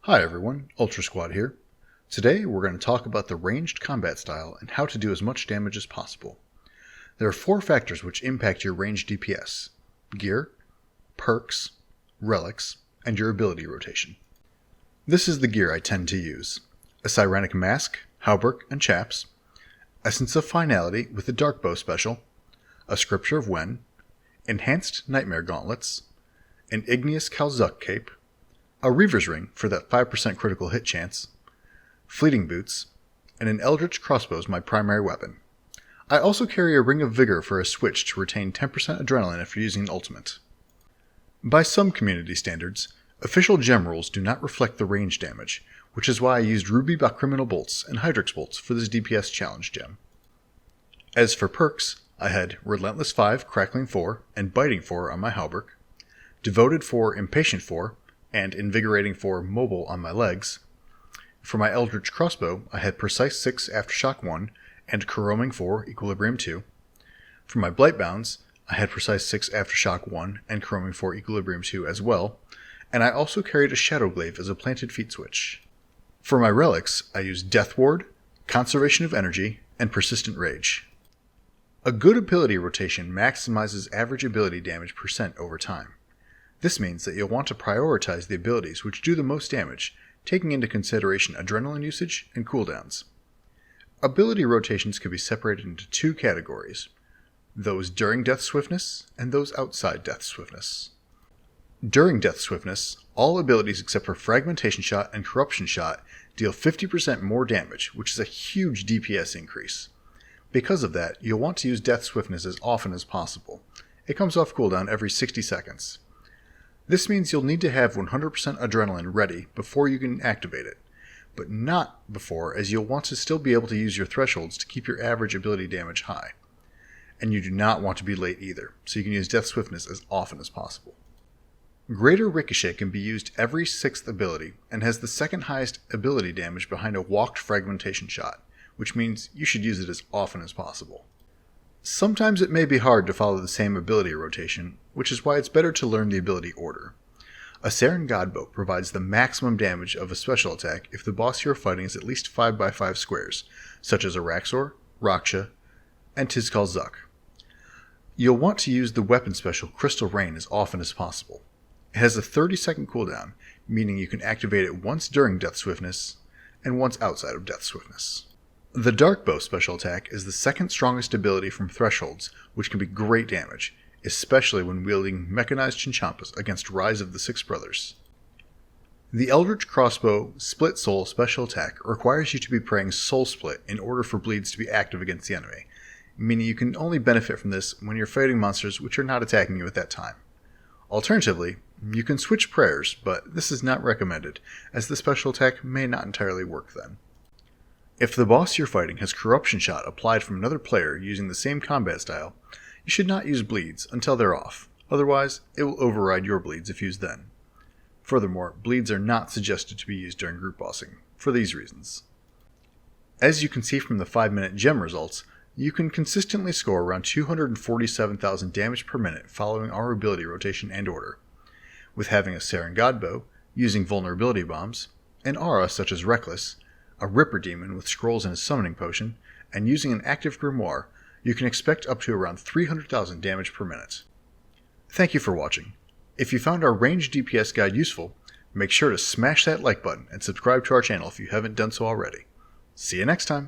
Hi everyone, Ultra Squad here. Today we're going to talk about the ranged combat style and how to do as much damage as possible. There are 4 factors which impact your ranged DPS: gear, perks, relics, and your ability rotation. This is the gear I tend to use: a Sirenic Mask, Hauberk, and Chaps, Essence of Finality with the Darkbow special, a Scripture of Wen, Enhanced Nightmare Gauntlets, an Igneous Kalzuk Cape, a Reaver's Ring for that 5% critical hit chance, Fleeting Boots, and an Eldritch Crossbow is my primary weapon. I also carry a Ring of Vigor for a switch to retain 10% adrenaline if you're using an ultimate. By some community standards, official gem rules do not reflect the range damage, which is why I used Ruby Criminal Bolts and Hydrix Bolts for this DPS challenge gem. As for perks, I had Relentless 5, Crackling 4, and Biting 4 on my Hauberk, Devoted 4, Impatient 4, and Invigorating 4 Mobile on my legs. For my Eldritch Crossbow, I had Precise 6 Aftershock 1 and Caroming 4 Equilibrium 2. For my Blightbounds, I had Precise 6 Aftershock 1 and Caroming 4 Equilibrium 2 as well, and I also carried a Shadowglaive as a planted feet switch. For my relics, I used Death Ward, Conservation of Energy, and Persistent Rage. A good ability rotation maximizes average ability damage % over time. This means that you'll want to prioritize the abilities which do the most damage, taking into consideration adrenaline usage and cooldowns. Ability rotations can be separated into 2 categories: those during Death Swiftness and those outside Death Swiftness. During Death Swiftness, all abilities except for Fragmentation Shot and Corruption Shot deal 50% more damage, which is a huge DPS increase. Because of that, you'll want to use Death Swiftness as often as possible. It comes off cooldown every 60 seconds. This means you'll need to have 100% adrenaline ready before you can activate it, but not before, as you'll want to still be able to use your thresholds to keep your average ability damage high. And you do not want to be late either, so you can use Death Swiftness as often as possible. Greater Ricochet can be used every 6th ability and has the second highest ability damage behind a walked Fragmentation Shot, which means you should use it as often as possible. Sometimes it may be hard to follow the same ability rotation, which is why it's better to learn the ability order. A Seren GodBow provides the maximum damage of a special attack if the boss you're fighting is at least 5x5 squares, such as Araxor, Raksha, and Tizkalzuk. You'll want to use the weapon special Crystal Rain as often as possible. It has a 30-second cooldown, meaning you can activate it once during Death Swiftness and once outside of Death Swiftness. The Darkbow special attack is the second strongest ability from Thresholds, which can be great damage, especially when wielding Mechanized Chinchompas against Rise of the Six Brothers. The Eldritch Crossbow Split Soul special attack requires you to be praying Soul Split in order for bleeds to be active against the enemy, meaning you can only benefit from this when you're fighting monsters which are not attacking you at that time. Alternatively, you can switch prayers, but this is not recommended, as the special attack may not entirely work then. If the boss you're fighting has Corruption Shot applied from another player using the same combat style, you should not use bleeds until they're off, otherwise it will override your bleeds if used then. Furthermore, bleeds are not suggested to be used during group bossing, for these reasons. As you can see from the 5-minute gem results, you can consistently score around 247,000 damage per minute following our ability rotation and order, with having a Seren GodBow, using vulnerability bombs, an aura such as Reckless, a Ripper Demon with scrolls in his summoning potion, and using an active grimoire, you can expect up to around 300,000 damage per minute. Thank you for watching. If you found our Range DPS guide useful, make sure to smash that like button and subscribe to our channel if you haven't done so already. See you next time!